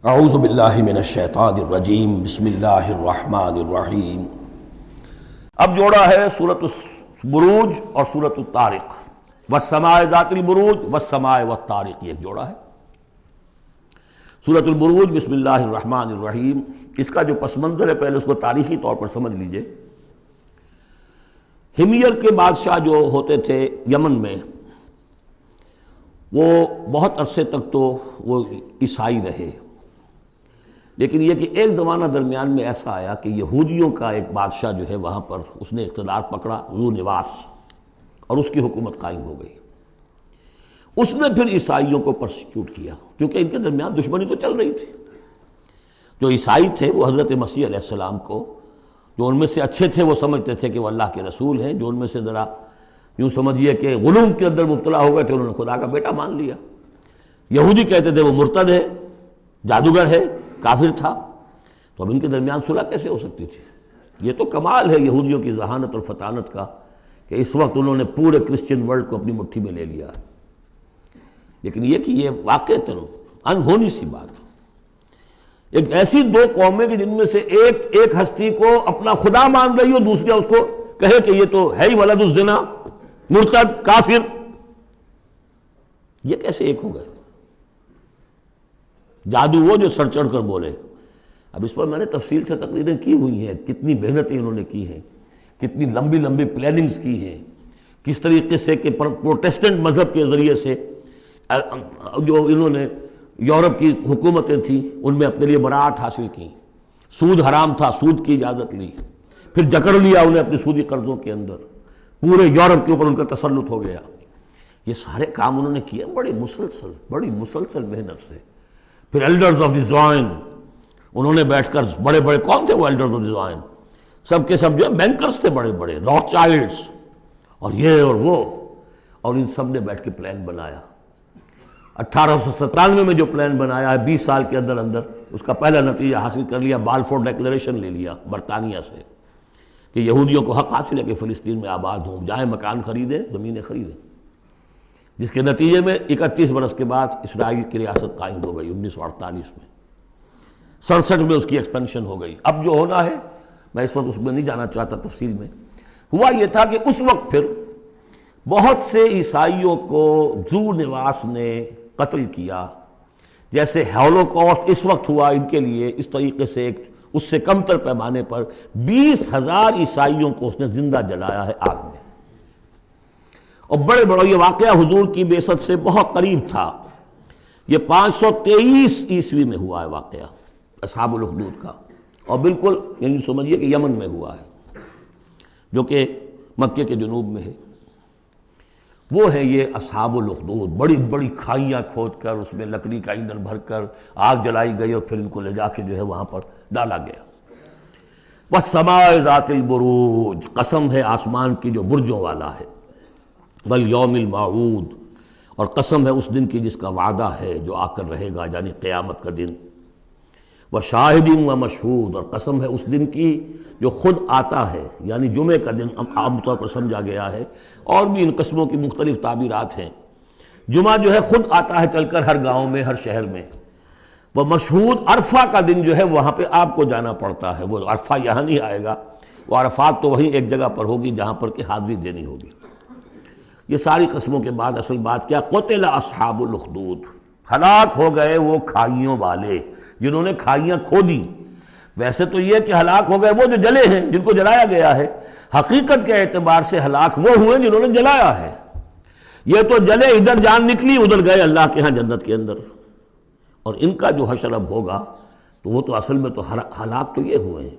اعوذ باللہ من الشیطان الرجیم بسم اللہ الرحمن الرحیم۔ اب جوڑا ہے سورۃ البروج اور سورۃ الطارق، والسماء ذات البروج والسماء والطارق، یہ ایک جوڑا ہے۔ سورۃ البروج بسم اللہ الرحمن الرحیم، اس کا جو پس منظر ہے پہلے اس کو تاریخی طور پر سمجھ لیجئے۔ ہمیر کے بادشاہ جو ہوتے تھے یمن میں، وہ بہت عرصے تک تو وہ عیسائی رہے، لیکن یہ کہ ایک زمانہ درمیان میں ایسا آیا کہ یہودیوں کا ایک بادشاہ جو ہے وہاں پر اس نے اقتدار پکڑا، ذو نواس، اور اس کی حکومت قائم ہو گئی۔ اس نے پھر عیسائیوں کو پرسیکیوٹ کیا، کیونکہ ان کے درمیان دشمنی تو چل رہی تھی۔ جو عیسائی تھے وہ حضرت مسیح علیہ السلام کو، جو ان میں سے اچھے تھے وہ سمجھتے تھے کہ وہ اللہ کے رسول ہیں، جو ان میں سے ذرا یوں سمجھیے کہ غلو کے اندر مبتلا ہو گئے تھے، انہوں نے خدا کا بیٹا مان لیا۔ یہودی کہتے تھے وہ مرتد ہے، جادوگر ہے، کافر تھا۔ تو اب ان کے درمیان صلح کیسے ہو سکتی تھی؟ یہ تو کمال ہے یہودیوں کی ذہانت اور فطانت کا کہ اس وقت انہوں نے پورے کرسچن ورلڈ کو اپنی مٹھی میں لے لیا۔ لیکن یہ کہ یہ واقعتاً انہونی سی بات، ایک ایسی دو قومیں کہ جن میں سے ایک ہستی کو اپنا خدا مان رہی ہو، دوسرا اس کو کہے کہ یہ تو ہے ہی ولد الزنا، مرتد، کافر، یہ کیسے ایک ہو گئے؟ جادو وہ جو سر چڑھ کر بولے۔ اب اس پر میں نے تفصیل سے تقریریں کی ہوئی ہیں، کتنی محنتیں انہوں نے کی ہیں، کتنی لمبی لمبی پلاننگز کی ہیں، کس طریقے سے کہ پروٹیسٹنٹ مذہب کے ذریعے سے جو انہوں نے یورپ کی حکومتیں تھیں ان میں اپنے لیے براعت حاصل کی، سود حرام تھا، سود کی اجازت لی، پھر جکڑ لیا انہیں اپنے سودی قرضوں کے اندر، پورے یورپ کے اوپر ان کا تسلط ہو گیا۔ یہ سارے کام انہوں نے کیے بڑی مسلسل محنت سے۔ پھر ایلڈرز آف دی زوائن، انہوں نے بیٹھ کر، بڑے بڑے کون تھے وہ ایلڈرز آف دی زوائن؟ سب کے سب جو ہے بینکرز تھے، بڑے بڑے راک چائلڈز اور یہ اور وہ، اور ان سب نے بیٹھ کے پلان بنایا۔ 1897 میں جو پلان بنایا ہے، 20 سال کے اندر اندر اس کا پہلا نتیجہ حاصل کر لیا، بالفور ڈیکلریشن لے لیا برطانیہ سے کہ یہودیوں کو حق حاصل ہے کہ فلسطین میں آباد ہوں، جائیں مکان خریدیں، زمینیں خریدیں، جس کے نتیجے میں 31 برس کے بعد اسرائیل کی ریاست قائم ہو گئی 1948 میں۔ 67 میں اس کی ایکسپینشن ہو گئی۔ اب جو ہونا ہے، میں اس وقت اس میں نہیں جانا چاہتا تفصیل میں، ہوا یہ تھا کہ اس وقت پھر بہت سے عیسائیوں کو ذو نواس نے قتل کیا، جیسے ہولوکاسٹ اس وقت ہوا ان کے لیے، اس طریقے سے اس سے کم تر پیمانے پر 20,000 عیسائیوں کو اس نے زندہ جلایا ہے آگ میں۔ اور بڑے یہ واقعہ حضور کی بعثت سے بہت قریب تھا۔ یہ 523 عیسوی میں ہوا ہے واقعہ اصحاب الاخدود کا، اور بالکل یعنی سمجھیے کہ یمن میں ہوا ہے، جو کہ مکے کے جنوب میں ہے۔ وہ ہے یہ اصحاب الاخدود، بڑی بڑی کھائیاں کھود کر اس میں لکڑی کا ایندھن بھر کر آگ جلائی گئی، اور پھر ان کو لے جا کے جو ہے وہاں پر ڈالا گیا۔ والسماء ذات البروج، قسم ہے آسمان کی جو برجوں والا ہے، والیوم الموعود، اور قسم ہے اس دن کی جس کا وعدہ ہے جو آ کر رہے گا، یعنی قیامت کا دن۔ وشاہد ومشہود، اور قسم ہے اس دن کی جو خود آتا ہے، یعنی جمعے کا دن عام طور پر سمجھا گیا ہے، اور بھی ان قسموں کی مختلف تعبیرات ہیں۔ جمعہ جو ہے خود آتا ہے چل کر ہر گاؤں میں، ہر شہر میں۔ وہ مشہود، عرفہ کا دن جو ہے وہاں پہ آپ کو جانا پڑتا ہے، وہ عرفہ یہاں نہیں آئے گا، وہ عرفات تو وہیں ایک جگہ پر ہوگی جہاں پر کہ حاضری دینی ہوگی۔ یہ ساری قسموں کے بعد اصل بات کیا؟ قتل اصحاب الاخدود، ہلاک ہو گئے وہ کھائیوں والے جنہوں نے کھائیاں کھودی۔ ویسے تو یہ کہ ہلاک ہو گئے وہ جو جلے ہیں، جن کو جلایا گیا ہے، حقیقت کے اعتبار سے ہلاک وہ ہوئے جنہوں نے جلایا ہے۔ یہ تو جلے، ادھر جان نکلی، ادھر گئے اللہ کے ہاں جنت کے اندر۔ اور ان کا جو حشر اب ہوگا تو وہ تو اصل میں تو ہلاک تو یہ ہوئے ہیں۔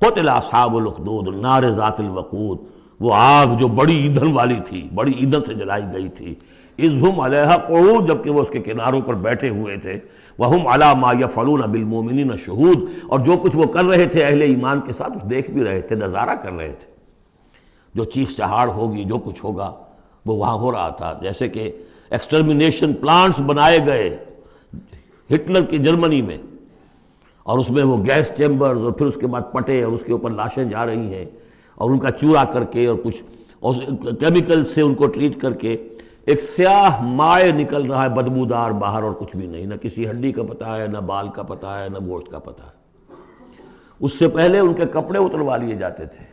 قتل اصحاب الاخدود النار ذات الوقود، وہ آگ جو بڑی ایندھن والی تھی، بڑی ایندھن سے جلائی گئی تھی۔ اذ ہم علیہا قعود، جبکہ وہ اس کے کناروں پر بیٹھے ہوئے تھے۔ وہم علی ما یفعلون بالمؤمنین شہود، اور جو کچھ وہ کر رہے تھے اہل ایمان کے ساتھ اس دیکھ بھی رہے تھے، نظارہ کر رہے تھے۔ جو چیخ چہاڑ ہوگی، جو کچھ ہوگا وہ وہاں ہو رہا تھا۔ جیسے کہ ایکسٹرمینیشن پلانٹس بنائے گئے ہٹلر کی جرمنی میں، اور اس میں وہ گیس چیمبرز، اور پھر اس کے بعد پٹے، اور اس کے اوپر لاشیں جا رہی ہیں، اور ان کا چورا کر کے اور کچھ کیمیکل سے ان کو ٹریٹ کر کے ایک سیاہ مائع نکل رہا ہے بدبودار باہر، اور کچھ بھی نہیں، نہ کسی ہڈی کا پتہ ہے، نہ بال کا پتہ ہے، نہ گوشت کا پتہ ہے۔ اس سے پہلے ان کے کپڑے اتروا لیے جاتے تھے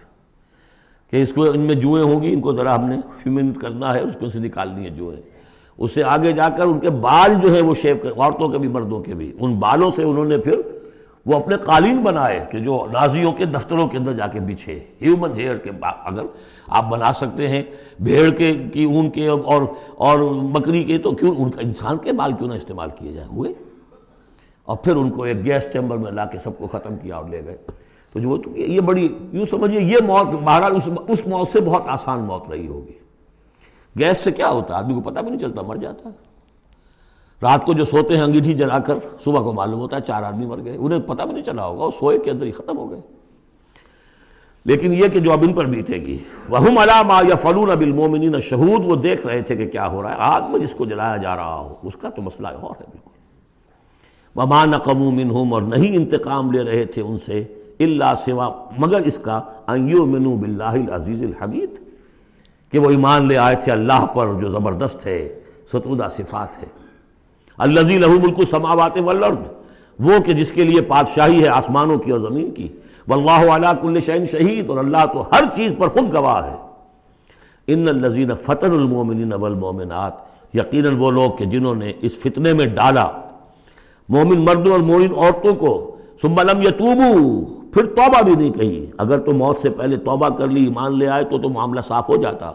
کہ اس کو ان میں جوئیں ہوں گی، ان کو ذرا ہم نے فیمنٹ کرنا ہے، اس کو سے نکالنی ہے جوئیں۔ اس سے آگے جا کر ان کے بال جو ہیں وہ شیو کر، عورتوں کے بھی مردوں کے بھی، ان بالوں سے انہوں نے پھر وہ اپنے قالین بنائے کہ جو نازیوں کے دفتروں کے اندر جا کے بچھے۔ ہیومن ہیئر کے اگر آپ بنا سکتے ہیں بھیڑ کے کی اون کے اور بکری کے، تو کیوں ان کا انسان کے بال کیوں نہ استعمال کیے جائیں؟ ہوئے، اور پھر ان کو ایک گیس چیمبر میں لا کے سب کو ختم کیا اور لے گئے۔ تو جو یہ بڑی، یوں سمجھیے یہ موت بہرحال اس موت سے بہت آسان موت رہی ہوگی۔ گیس سے کیا ہوتا ہے؟ آدمی کو پتہ بھی نہیں چلتا، مر جاتا ہے۔ رات کو جو سوتے ہیں انگیٹھی جلا کر، صبح کو معلوم ہوتا ہے 4 آدمی مر گئے، انہیں پتہ بھی نہیں چلا ہوگا، وہ سوئے کے اندر ہی ختم ہو گئے۔ لیکن یہ کہ جو اب ان پر بیتے گی، وَهُمْ عَلَىٰ مَا يَفْعَلُونَ بِالْمُؤْمِنِينَ شَهُودٌ، وہ دیکھ رہے تھے کہ کیا ہو رہا ہے، آگ میں جس کو جلایا جا رہا ہو اس کا تو مسئلہ اور ہے بالکل۔ وَمَا نَقَمُوا مِنْهُمْ، اور نہیں انتقام لے رہے تھے ان سے، إِلَّا سوا مگر اس کا، أَن يُؤْمِنُوا بِاللَّهِ الْعَزِيزِ الْحَمِيدِ، کہ وہ ایمان لے آئے تھے اللہ پر جو زبردست ہے، ستودہ صفات ہے۔ الذی لہ ملک السماوات والارض، وہ کہ جس کے لیے بادشاہی ہے آسمانوں کی اور زمین کی۔ واللہ علی کل شیء شہید، اور اللہ تو ہر چیز پر خود گواہ ہے۔ ان الذین فتنوا المؤمنین والمؤمنات، یقیناً وہ لوگ کہ جنہوں نے اس فتنے میں ڈالا مومن مردوں اور مومن عورتوں کو، ثم لم یتوبوا، پھر توبہ بھی نہیں کہی۔ اگر تو موت سے پہلے توبہ کر لی، ایمان لے آئے تو معاملہ صاف ہو جاتا۔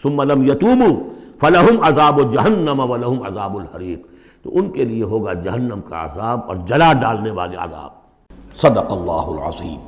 ثم لم یتوبوا فلہم عذاب جہنم ولہم عذاب الحریق، تو ان کے لیے ہوگا جہنم کا عذاب اور جلا ڈالنے والے عذاب۔ صدق اللہ العظیم۔